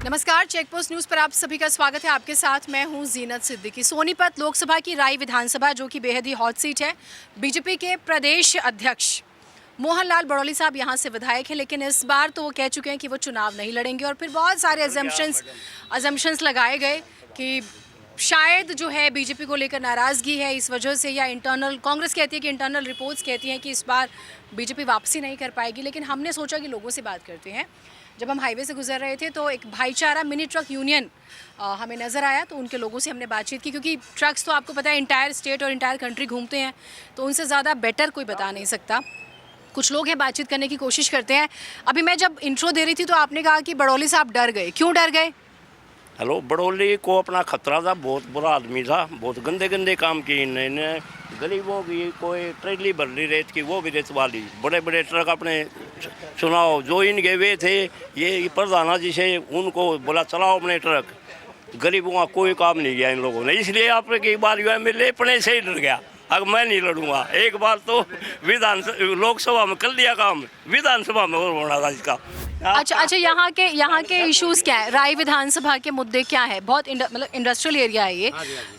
नमस्कार, checkpost news पर आप सभी का स्वागत है। आपके साथ मैं हूं जीनत सिद्दीकी। सोनीपत लोकसभा की राय विधानसभा जो कि बेहद ही हॉट सीट है। बीजेपी के प्रदेश अध्यक्ष मोहनलाल बड़ौली साहब यहां से विधायक हैं, लेकिन इस बार तो वो कह चुके हैं कि वो चुनाव नहीं लड़ेंगे और फिर बहुत सारे अजम्पशंस लगाए गए कि शायद जो है बीजेपी को लेकर नाराज़गी है इस वजह से, या इंटरनल कांग्रेस कहती है कि इंटरनल रिपोर्ट्स कहती हैं कि इस बार बीजेपी वापसी नहीं कर पाएगी। लेकिन हमने सोचा कि लोगों से बात करते हैं। जब हम हाईवे से गुजर रहे थे तो एक भाईचारा मिनी ट्रक यूनियन हमें नज़र आया, तो उनके लोगों से हमने बातचीत की, क्योंकि ट्रक्स तो आपको पता है इंटायर स्टेट और इंटायर कंट्री घूमते हैं, तो उनसे ज़्यादा बेटर कोई बता नहीं सकता। कुछ लोग हैं, बातचीत करने की कोशिश करते हैं। अभी मैं जब इंट्रो दे रही थी तो आपने कहा कि बड़ौली साहब डर गए, क्यों डर गए? हेलो, बड़ौली को अपना खतरा था, बहुत बुरा आदमी था, बहुत गंदे गंदे काम किए इन्होंने। गरीबों की कोई ट्रेली भर ली रेत की, वो भी रेत वाली, बड़े बड़े ट्रक अपने चुनाव जो इनके वे थे, ये प्रधाना जी से उनको बोला चलाओ अपने ट्रक। गरीबों का कोई काम नहीं किया इन लोगों ने, इसलिए आपकी बार एमएलए अपने से ही डर गया। अब मैं नहीं लड़ूंगा। एक बार तो लोकसभा में कर लिया काम, विधानसभा में और होना था इसका। अच्छा, यहाँ के इश्यूज क्या है? राय विधानसभा के मुद्दे क्या है? बहुत मतलब इंडस्ट्रियल एरिया है ये,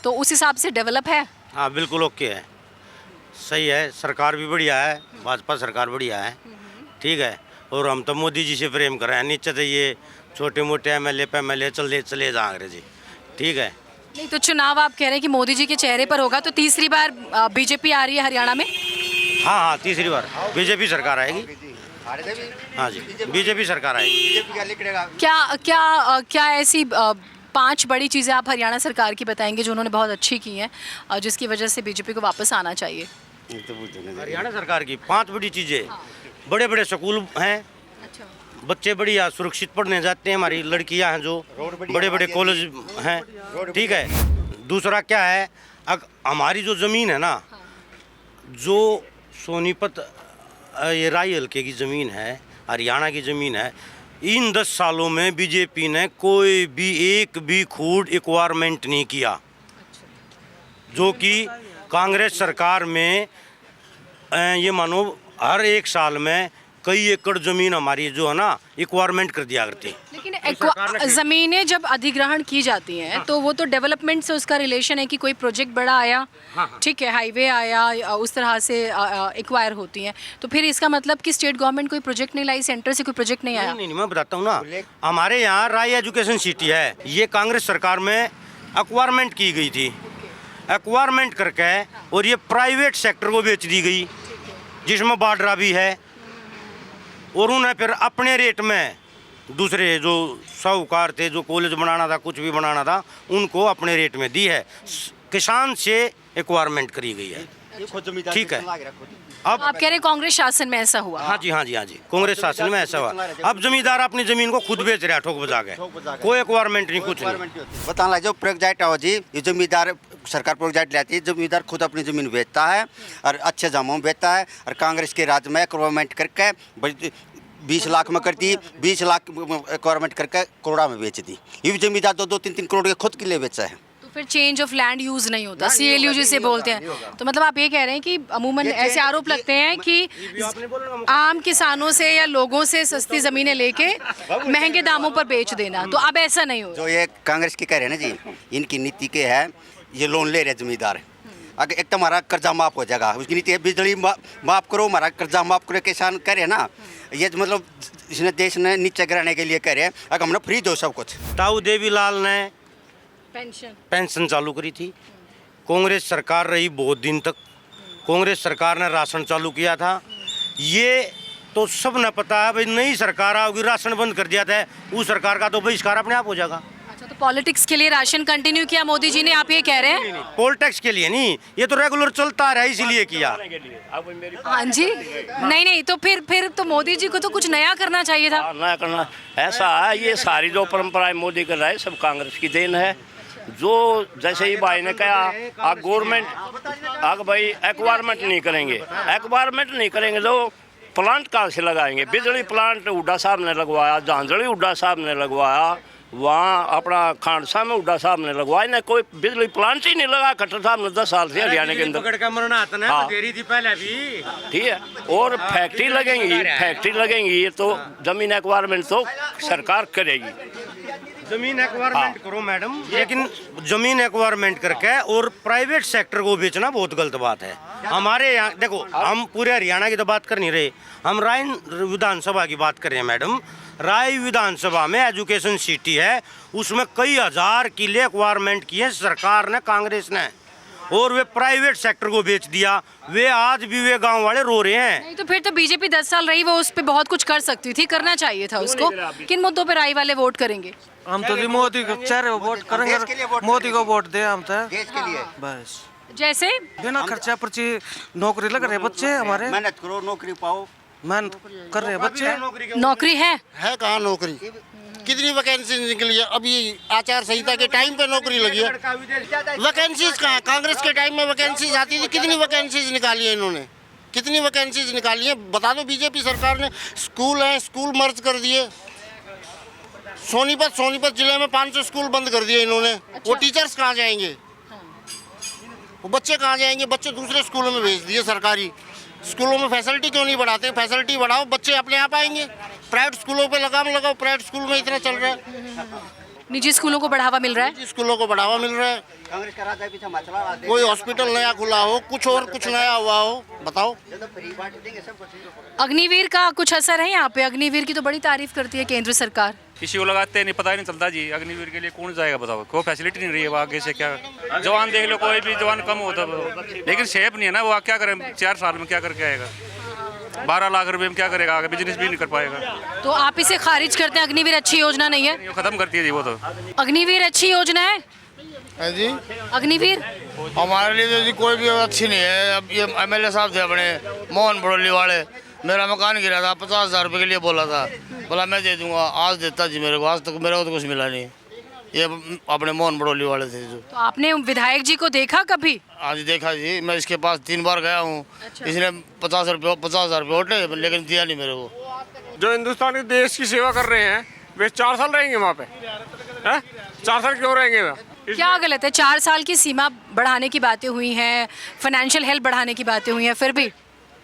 तो उस हिसाब से डेवलप है। हाँ, बिल्कुल ओके है, सही है। सरकार भी बढ़िया है, भाजपा सरकार बढ़िया है, ठीक है। और हम तो मोदी जी से प्रेम कर रहे हैं, नीचे तो ये छोटे मोटे एमएलए पे चले जा रहे जी, ठीक है। नहीं तो चुनाव आप कह रहे हैं कि मोदी जी के चेहरे पर होगा, तो तीसरी बार बीजेपी आ रही है हरियाणा में? हाँ, तीसरी बार बीजेपी सरकार आएगी। हाँ जी, बीजेपी सरकार आएगी। क्या ऐसी 5 बड़ी चीज़ें आप हरियाणा सरकार की बताएंगे जो उन्होंने बहुत अच्छी की हैं, जिसकी वजह से बीजेपी को वापस आना चाहिए? हरियाणा सरकार की 5 बड़ी चीज़ें, बड़े बड़े स्कूल हैं, बच्चे बढ़िया सुरक्षित पढ़ने जाते हैं, हमारी लड़कियां हैं जो, बड़े बड़े कॉलेज हैं, ठीक है। दूसरा क्या है, हमारी जो ज़मीन है ना, जो सोनीपत ये राय हल्के की ज़मीन है, हरियाणा की ज़मीन है, इन 10 सालों में बीजेपी ने कोई भी एक भी खूड एक्वायरमेंट नहीं किया, जो कि कांग्रेस सरकार में ये मानो हर एक साल में कई एकड़ ज़मीन हमारी जो है ना एक्वायरमेंट कर दिया करती। लेकिन ज़मीनें जब अधिग्रहण की जाती हैं तो वो तो डेवलपमेंट से उसका रिलेशन है कि कोई प्रोजेक्ट बड़ा आया, ठीक है, हाईवे आया, उस तरह से एक्वायर होती हैं, तो फिर इसका मतलब कि स्टेट गवर्नमेंट कोई प्रोजेक्ट नहीं लाई, सेंटर से कोई प्रोजेक्ट नहीं आया? नहीं, मैं बताता हूँ ना, हमारे यहाँ राय एजुकेशन सिटी है, ये कांग्रेस सरकार में एक्वायरमेंट की गई थी, एक्वायरमेंट करके, और ये प्राइवेट सेक्टर को बेच दी गई, जिसमें बाड्रा भी है, और उन्हें फिर अपने रेट में दूसरे जो साहूकार थे, जो कॉलेज बनाना था, कुछ भी बनाना था, उनको अपने रेट में दी है। किसान से एक्वायरमेंट करी गई है, ठीक है। अब आप कह रहे हैं कांग्रेस शासन में ऐसा हुआ? हाँ जी, कांग्रेस शासन में ऐसा हुआ। अब जमींदार अपनी जमीन को खुद बेच रहा है, ठोक बजा के, कोई एक्वायरमेंट नहीं, कुछ नहीं। बताना जो प्रोजेक्ट है जी, ये जमींदार सरकार प्रोजेक्ट लेती है, जमींदार खुद अपनी ज़मीन बेचता है और अच्छे दामों में बेचता है, और कांग्रेस के राज में एक्वायरमेंट करके 20 लाख में करती, 20 लाख एक्वायरमेंट करके करोड़ा में बेच दी। ये भी जमींदार 2-3 करोड़ के खुद के लिए बेचा है। तो फिर चेंज ऑफ लैंड यूज़ नहीं होता, CLU जिसे बोलते हैं। तो मतलब आप ये कह रहे हैं कि अमूमन ऐसे आरोप लगते हैं कि आम किसानों से या लोगों से सस्ती ज़मीनें लेके महंगे दामों पर बेच देना, तो अब ऐसा नहीं हो? जो ये कांग्रेस की कह रहे हैं ना जी, इनकी नीति के है, ये लोन ले रहे जमींदार, अगर एक तो हमारा कर्जा माफ़ हो जाएगा, उसकी नीति है बिजली माफ़ करो, हमारा कर्जा माफ़ करो, किसान कह रहे हैं ना, ये मतलब इसने देश ने नीचे गिराने के लिए कह रहे हैं, अगर हमने फ्री दो सब कुछ। ताऊ देवीलाल ने पेंशन चालू करी थी, कांग्रेस सरकार रही बहुत दिन तक, कांग्रेस सरकार ने राशन चालू किया था, ये तो सब ने पता है भाई, नई सरकार आओगी राशन बंद कर दिया था, उस सरकार का तो बहिष्कार अपने आप हो जाएगा। अच्छा, तो पॉलिटिक्स के लिए राशन कंटिन्यू किया मोदी जी ने, आप ये कह रहे हैं? पॉलिटिक्स के लिए नहीं, ये तो रेगुलर चलता रहा, इसीलिए किया। हाँ जी, नहीं तो फिर तो मोदी जी को तो कुछ नया करना चाहिए था। नया करना ऐसा है, ये सारी जो परंपराएं मोदी कर रहा है सब कांग्रेस की देन है। जो जैसे ही भाई ने कहा गवर्नमेंट भाई एक्वायरमेंट नहीं करेंगे, तो प्लांट कहाँ से लगाएंगे? बिजली प्लांट हुड्डा साहब ने लगवाया, झांझड़ी हुड्डा साहब ने लगवाया, वहाँ अपना खांडसा में हुड्डा साहब ने लगवाया, ना कोई बिजली प्लांट ही नहीं लगा खट्टर साहब ने 10 साल से हरियाणा के अंदर। हाँ, थी पहले भी, ठीक है। और फैक्ट्री लगेंगी तो जमीन एक्वायरमेंट तो सरकार करेगी। जमीन एक्वायरमेंट करो मैडम, लेकिन जमीन एक्वायरमेंट करके और प्राइवेट सेक्टर को बेचना बहुत गलत बात है। हमारे यहाँ देखो, हम पूरे हरियाणा की तो बात कर नहीं रहे, हम राय विधानसभा की बात कर रहे हैं मैडम। राय विधानसभा में एजुकेशन सिटी है, उसमें कई हजार किले एक्वायरमेंट किए सरकार ने, कांग्रेस ने, और वे प्राइवेट सेक्टर को बेच दिया। वे आज भी वे गांव वाले रो रहे हैं। नहीं तो फिर तो बीजेपी 10 साल रही, वो उस पे बहुत कुछ कर सकती थी, करना चाहिए था उसको। किन मुद्दों पे राई वाले वोट करेंगे? हम तो जी मोदी के चेहरे को वोट करेंगे, मोदी को वोट दे हम तो देश के लिए बस। जैसे बिना खर्चा पर्ची नौकरी लग रहे बच्चे हमारे, मेहनत करो, नौकरी पाओ। मेहनत कर रहे बच्चे। नौकरी है कहाँ नौकरी? कितनी वैकेंसी निकली है? अभी आचार संहिता के टाइम पे नौकरी लगी है, वैकेंसीज कहाँ? कांग्रेस के टाइम में वैकेंसीज आती थी, कितनी वैकेंसीज निकाली है इन्होंने? कितनी वैकेंसीज निकाली है बता दो। बीजेपी सरकार ने स्कूल है, स्कूल मर्ज कर दिए। सोनीपत जिले में 500 स्कूल बंद कर दिए इन्होंने। वो टीचर्स कहाँ जाएंगे? वो बच्चे कहाँ जाएंगे? बच्चे दूसरे स्कूलों में भेज दिए सरकारी स्कूलों में। फैसिलिटी क्यों नहीं बढ़ाते? फैसिलिटी बढ़ाओ, बच्चे अपने आप आएंगे। प्राइवेट स्कूलों पे लगाम लगाओ, प्राइवेट स्कूल में इतना चल रहा है। निजी स्कूलों को बढ़ावा मिल रहा है। निजी स्कूलों को बढ़ावा मिल रहा है। कांग्रेस का राज है पीछे मचला रहा है। कोई हॉस्पिटल नया खुला हो, कुछ और कुछ नया हुआ हो, बताओ। अग्निवीर का कुछ असर है यहाँ पे? अग्निवीर की तो बड़ी तारीफ करती है केंद्र सरकार। किसी को लगाते नहीं, पता ही नहीं चलता जी। अग्निवीर के लिए कौन जाएगा बताओ? कोई फैसिलिटी नहीं रही है वो। आगे से क्या जवान देख लो, कोई भी जवान कम होता है, लेकिन शेप नहीं है ना वो। क्या करें 4 साल में क्या करके आएगा? 12 लाख रुपए में क्या करेगा? आगे बिजनेस भी नहीं कर पाएगा। तो आप इसे खारिज करते हैं? अग्निवीर अच्छी योजना नहीं है? ये खत्म करती है जी वो तो। अग्निवीर अच्छी योजना है जी अग्निवीर? हमारे लिए तो जी कोई भी अच्छी नहीं है। अब ये MLA साहब थे अपने मोहन बड़ोली वाले, मेरा मकान गिरा था, 50,000 रुपये के लिए बोला था, बोला मैं दे दूंगा। आज देता जी मेरे को, आज तक मेरे को तो कुछ मिला नहीं। ये अपने मोहन बड़ोली वाले थे जो। तो आपने विधायक जी को देखा कभी? आज देखा जी, मैं इसके पास 3 बार गया हूँ। अच्छा। इसने 50,000 रुपये वोटे, लेकिन दिया नहीं मेरे को। जो हिंदुस्तान के देश की सेवा कर रहे हैं वे 4 साल रहेंगे वहाँ पे, हैं? 4 साल क्यों रहेंगे वे? क्या गलत है? 4 साल की सीमा बढ़ाने की बातें हुई हैं, फाइनेंशियल हेल्प बढ़ाने की बातें हुई हैं, फिर भी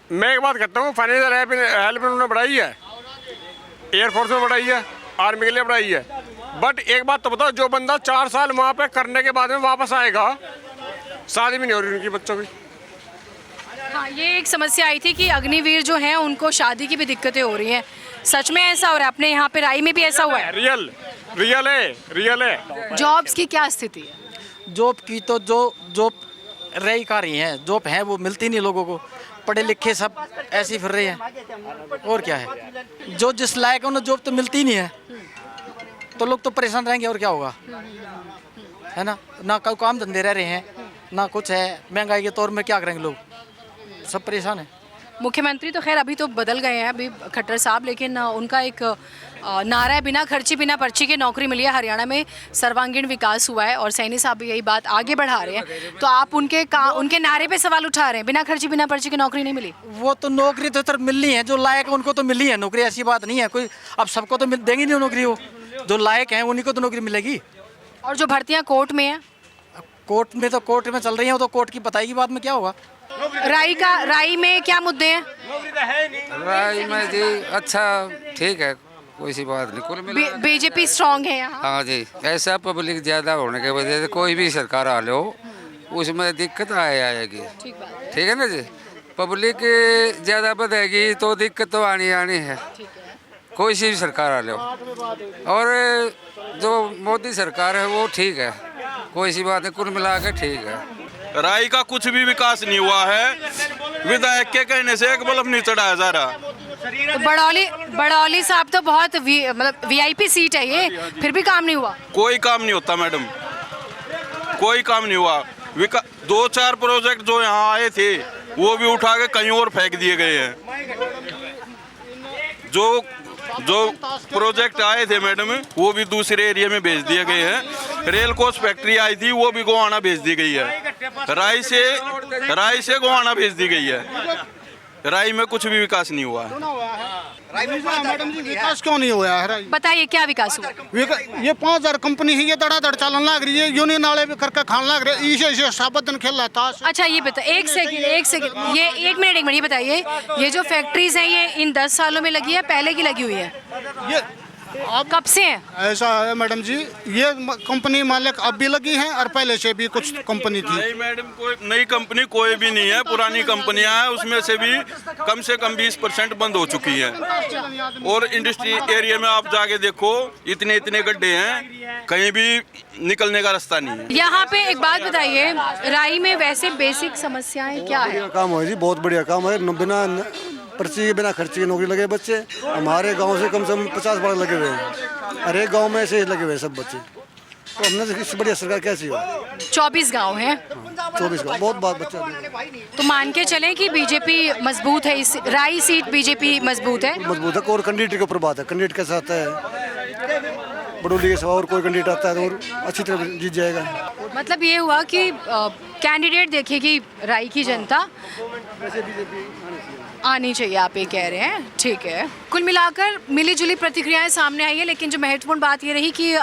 मैं एक बात कहता हूँ, फाइनेंशियल हेल्प उन्होंने बढ़ाई है, एयरफोर्स में बढ़ाई है, आर्मी के लिए बढ़ाई है। बट एक बात तो बताओ, जो बंदा 4 साल वहाँ पे करने के बाद में वापस आएगा, शादी भी नहीं हो रही उनकी बच्चों की। हाँ, ये एक समस्या आई थी कि अग्निवीर जो हैं उनको शादी की भी दिक्कतें हो रही हैं। सच में ऐसा हो रहा है? अपने यहाँ पे राई में भी ऐसा हुआ है? रियल है। जॉब्स की क्या स्थिति है? जॉब की तो जॉब रही का रही हैं, जॉब है वो मिलती नहीं लोगों को। पढ़े लिखे सब ऐसे ही फिर रहे हैं, और क्या है? जो जिस लायक है उन्हें जॉब तो मिलती नहीं है, तो लोग तो परेशान रहेंगे, और क्या होगा, है ना? ना कोई काम धंधे रह रहे हैं, ना कुछ है। महंगाई के तौर में क्या करेंगे लोग, सब परेशान है। मुख्यमंत्री तो खैर अभी तो बदल गए हैं, अभी खट्टर साहब, लेकिन उनका एक नारा है, बिना खर्ची बिना पर्ची के नौकरी मिली है। हरियाणा में सर्वांगीण विकास हुआ है और सैनी साहब भी यही बात आगे बढ़ा रहे हैं। तो आप उनके नारे पे सवाल उठा रहे हैं, बिना खर्ची बिना पर्ची की नौकरी नहीं मिली? वो तो नौकरी तो सर मिलनी है, जो लायक है उनको तो मिली है नौकरी, ऐसी बात नहीं है। कोई अब सबको तो देंगी नहीं नौकरी, वो जो लायक हैं उन्हीं को तो नौकरी मिलेगी। और जो भर्तियाँ कोर्ट में हैं? कोर्ट में चल रही हैं, वो तो कोर्ट की बताएगी बाद में क्या होगा। राई में क्या मुद्दे हैं? राय में जी अच्छा ठीक है, कोई सी बात नहीं, कुल मिला बीजेपी स्ट्रांग है यहाँ? हाँ जी। ऐसा पब्लिक ज़्यादा होने की वजह से कोई भी सरकार आ लो उसमें दिक्कत आएगी। ठीक है ना जी? पब्लिक ज़्यादा बढ़ेगी तो दिक्कत तो आनी है, कोई सी भी सरकार आ लो। और जो मोदी सरकार है वो ठीक है, कोई सी बात है, कुल मिला के ठीक है। राई का कुछ भी विकास नहीं हुआ है, विधायक के कहने से एक बल्ब नहीं चढ़ाया जा रहा। तो बड़ौली साहब तो बहुत मतलब VIP सीट है ये, फिर भी काम नहीं हुआ? कोई काम नहीं होता मैडम, कोई काम नहीं हुआ। 2-4 प्रोजेक्ट जो यहाँ आए थे वो भी उठा के कहीं और फेंक दिए गए हैं। जो प्रोजेक्ट आए थे मैडम वो भी दूसरे एरिया में भेज दिए गए हैं। रेल कोच फैक्ट्री आई थी वो भी गोवाना भेज दी गई है। राई से गोवाना भेज दी गई है। राई में कुछ भी विकास नहीं हुआ है। मैडम जी विकास क्यों नहीं हुआ है? बताइए क्या विकास हुआ? ये 5,000 कंपनी है, ये धड़ाधड़ चलन लग रही है, यूनियन वाले भी करके खाने लग रहे हैं। इसे साबतन खेल रहा था। अच्छा ये बता, एक सेकंड, ये एक मिनट ये बताइए, ये जो फैक्ट्रीज हैं ये इन 10 सालों में लगी है, पहले की लगी हुई है? ये कब से है? ऐसा है मैडम जी, ये कंपनी मालिक अब भी लगी है और पहले से भी कुछ कंपनी थी। नहीं मैडम, कोई नई कंपनी कोई भी नहीं है, पुरानी कंपनियां हैं, उसमें से भी कम से कम 20% बंद हो चुकी है। और इंडस्ट्री एरिया में आप जाके देखो, इतने इतने गड्ढे हैं, कहीं भी निकलने का रास्ता नहीं है। यहाँ पे एक बात बताइए, राई में वैसे बेसिक समस्याएं क्या है? काम है जी, बहुत बढ़िया काम है। बिना पर्ची के, बिना खर्चे के नौकरी लगे बच्चे। हमारे गांव से कम 50-12 लगे हुए हैं, हर एक गांव में ऐसे लगे हुए हैं सब बच्चे। तो हमने इससे बढ़िया सरकार कैसी हो? 24 गांव हैं। 24 गांव, बहुत बात बच्चा। तो मान के चलें कि बीजेपी मजबूत है, इस राई सीट बीजेपी मजबूत है। मजबूत है। और कैंडिडेट के ऊपर बात है, कैंडिडेट कैसा आता है, बड़ौली के सिवा और कोई कैंडिडेट आता है तो और अच्छी तरह जीत जाएगा। मतलब ये हुआ कि कैंडिडेट देखेगी राई की जनता, आनी चाहिए, आप ये कह रहे हैं। ठीक है, कुल मिलाकर मिली जुली प्रतिक्रियाएं सामने आई है, लेकिन जो महत्वपूर्ण बात ये रही कि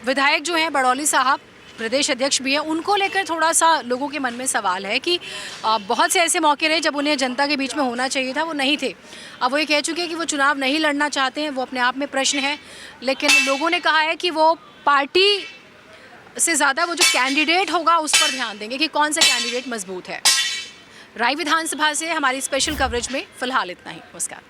विधायक जो हैं बड़ौली साहब, प्रदेश अध्यक्ष भी हैं, उनको लेकर थोड़ा सा लोगों के मन में सवाल है कि बहुत से ऐसे मौके रहे जब उन्हें जनता के बीच में होना चाहिए था, वो नहीं थे। अब वो ये कह चुके हैं कि वो चुनाव नहीं लड़ना चाहते हैं, वो अपने आप में प्रश्न है। लेकिन लोगों ने कहा है कि वो पार्टी से ज़्यादा वो जो कैंडिडेट होगा उस पर ध्यान देंगे कि कौन सा कैंडिडेट मजबूत है। राई विधानसभा से हमारी स्पेशल कवरेज में फ़िलहाल इतना ही। नमस्कार।